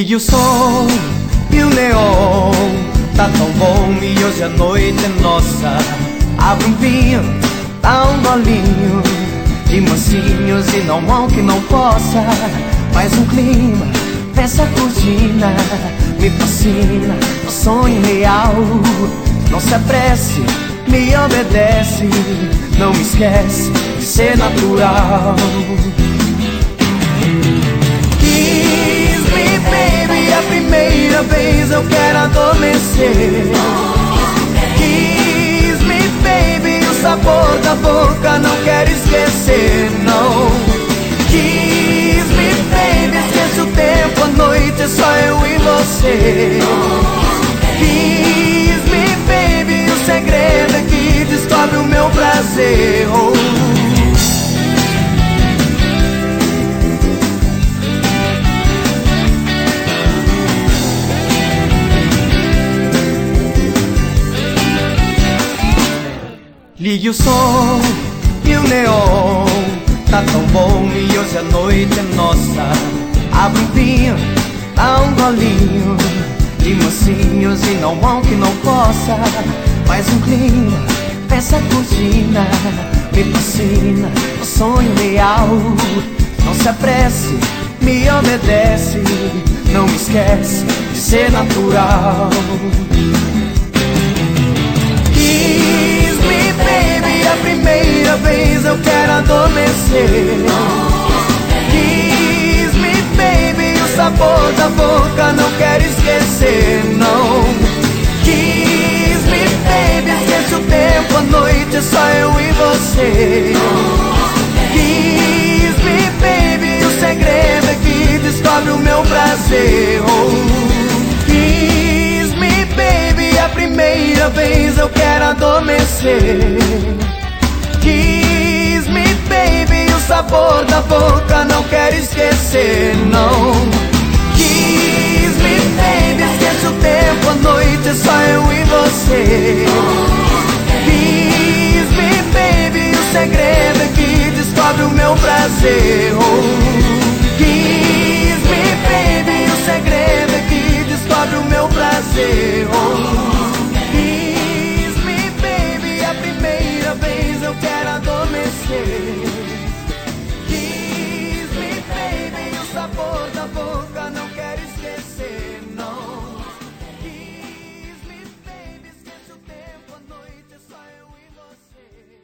Ligue o som e o neon, tá tão bom e hoje a noite é nossa. Abre um vinho, dá um golinho de mansinhos e não há um que não possa. Faz um clima, essa cortina me fascina, um sonho real. Não se apresse, me obedece, não me esquece de ser natural. Kiss me baby, a primeira vez eu quero adormecer. Kiss me baby, o sabor da boca não quero esquecer, não. Kiss me baby, esquece o tempo, a noite é só eu e você. Kiss me baby, o segredo é que descobre o meu prazer. Ligue o som e o neon, tá tão bom e hoje a noite é nossa. Abre um vinho, dá um golinho de mansinhos e não há um que não possa. Faz um clima, essa cortina me fascina, um sonho real. Não se apresse, me obedece, não me esquece de ser natural. Kiss me baby, a primeira vez eu quero adormecer. Kiss me baby, o sabor da boca não quero esquecer, não. Kiss me baby, esquece o tempo, a noite é só eu e você. Kiss me baby, o segredo é que descobre o meu prazer. Kiss me baby, a primeira vez eu quero adormecer. Kiss me baby, o sabor da boca não quero esquecer, não. Kiss me baby, esquece o tempo, a noite é só eu e você.